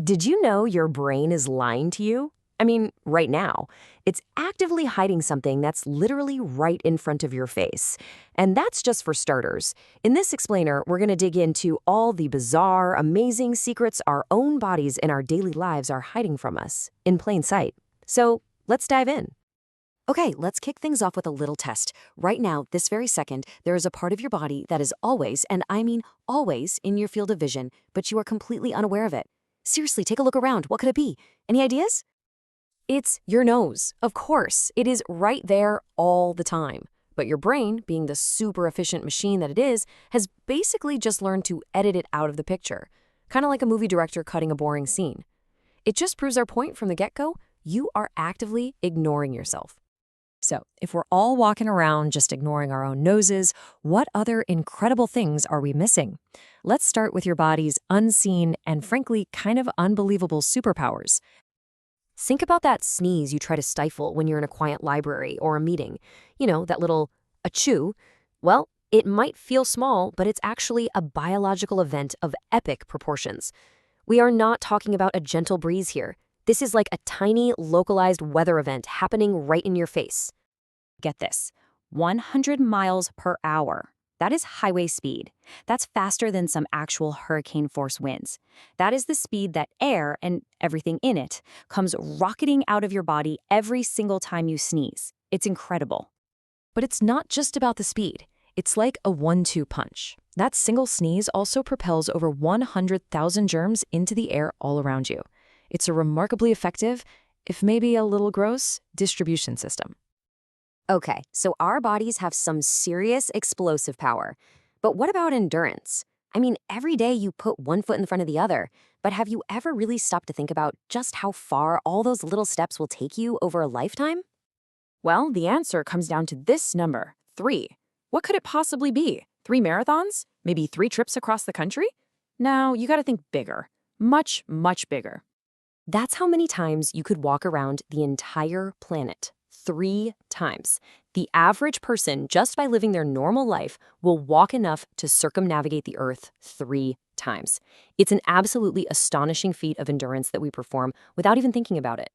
Did you know your brain is lying to you? I mean, right now. It's actively hiding something that's literally right in front of your face. And that's just for starters. In this explainer, we're going to dig into all the bizarre, amazing secrets our own bodies and our daily lives are hiding from us, in plain sight. So let's dive in. Okay, let's kick things off with a little test. Right now, this very second, there is a part of your body that is always, and I mean always, in your field of vision, but you are completely unaware of it. Seriously, take a look around. What could it be? Any ideas? It's your nose. Of course, it is right there all the time. But your brain, being the super efficient machine that it is, has basically just learned to edit it out of the picture. Kind of like a movie director cutting a boring scene. It just proves our point from the get-go. You are actively ignoring yourself. So, if we're all walking around just ignoring our own noses, what other incredible things are we missing? Let's start with your body's unseen and frankly kind of unbelievable superpowers. Think about that sneeze you try to stifle when you're in a quiet library or a meeting. You know, that little achoo. Well, it might feel small, but it's actually a biological event of epic proportions. We are not talking about a gentle breeze here. This is like a tiny, localized weather event happening right in your face. Get this, 100 miles per hour. That is highway speed. That's faster than some actual hurricane force winds. That is the speed that air and everything in it comes rocketing out of your body every single time you sneeze. It's incredible. But it's not just about the speed. It's like a 1-2 punch. That single sneeze also propels over 100,000 germs into the air all around you. It's a remarkably effective, if maybe a little gross, distribution system. Okay, so our bodies have some serious explosive power. But what about endurance? I mean, every day you put one foot in front of the other, but have you ever really stopped to think about just how far all those little steps will take you over a lifetime? Well, the answer comes down to this number, 3. What could it possibly be? 3 marathons? Maybe 3 trips across the country? No, you gotta think bigger. Much, much bigger. That's how many times you could walk around the entire planet. 3 times. The average person, just by living their normal life, will walk enough to circumnavigate the Earth 3 times. It's an absolutely astonishing feat of endurance that we perform without even thinking about it.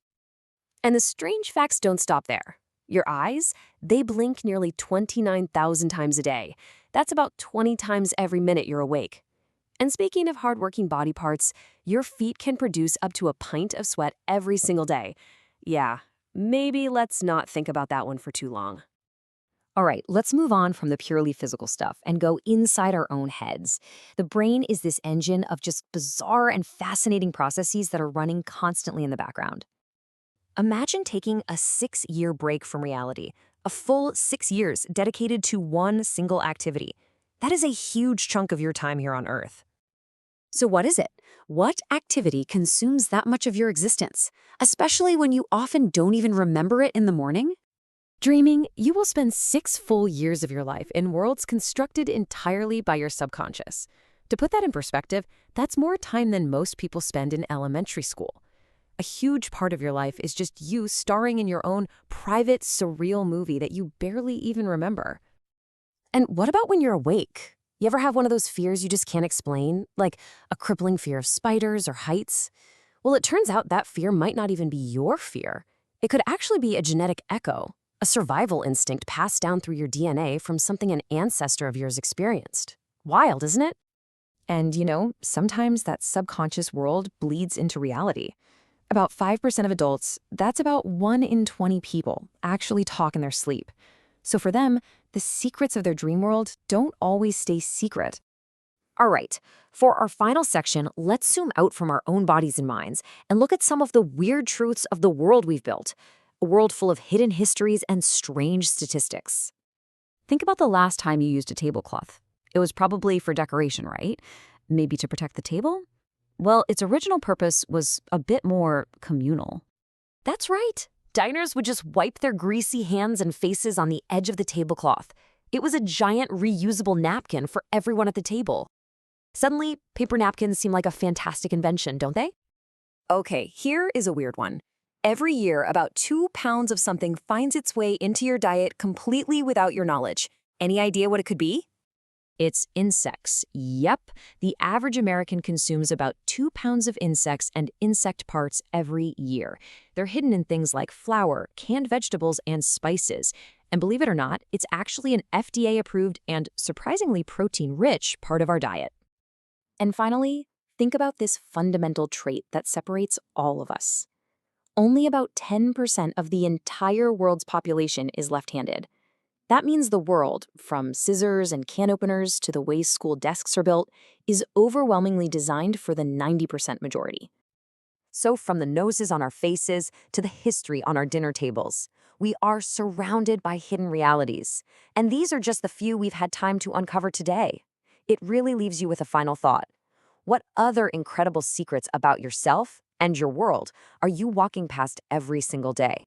And the strange facts don't stop there. Your eyes, they blink nearly 29,000 times a day. That's about 20 times every minute you're awake. And speaking of hardworking body parts, your feet can produce up to a pint of sweat every single day. Yeah, maybe let's not think about that one for too long. All right, let's move on from the purely physical stuff and go inside our own heads. The brain is this engine of just bizarre and fascinating processes that are running constantly in the background. Imagine taking a 6-year break from reality, a full 6 years dedicated to one single activity. That is a huge chunk of your time here on Earth. So what is it? What activity consumes that much of your existence, especially when you often don't even remember it in the morning? Dreaming, you will spend 6 full years of your life in worlds constructed entirely by your subconscious. To put that in perspective, that's more time than most people spend in elementary school. A huge part of your life is just you starring in your own private, surreal movie that you barely even remember. And what about when you're awake? You ever have one of those fears you just can't explain, like a crippling fear of spiders or heights? Well, it turns out that fear might not even be your fear. It could actually be a genetic echo, a survival instinct passed down through your DNA from something an ancestor of yours experienced. Wild, isn't it? And, sometimes that subconscious world bleeds into reality. About 5% of adults, that's about 1 in 20 people, actually talk in their sleep. So for them, the secrets of their dream world don't always stay secret. All right, for our final section, let's zoom out from our own bodies and minds and look at some of the weird truths of the world we've built, a world full of hidden histories and strange statistics. Think about the last time you used a tablecloth. It was probably for decoration, right? Maybe to protect the table? Well, its original purpose was a bit more communal. That's right. Diners would just wipe their greasy hands and faces on the edge of the tablecloth. It was a giant reusable napkin for everyone at the table. Suddenly, paper napkins seem like a fantastic invention, don't they? Okay, here is a weird one. Every year, about 2 pounds of something finds its way into your diet completely without your knowledge. Any idea what it could be? It's insects. Yep, the average American consumes about 2 pounds of insects and insect parts every year. They're hidden in things like flour, canned vegetables, and spices. And believe it or not, it's actually an FDA-approved and surprisingly protein-rich part of our diet. And finally, think about this fundamental trait that separates all of us. Only about 10% of the entire world's population is left-handed. That means the world, from scissors and can openers to the way school desks are built, is overwhelmingly designed for the 90% majority. So from the noses on our faces to the history on our dinner tables, we are surrounded by hidden realities. And these are just the few we've had time to uncover today. It really leaves you with a final thought. What other incredible secrets about yourself and your world are you walking past every single day?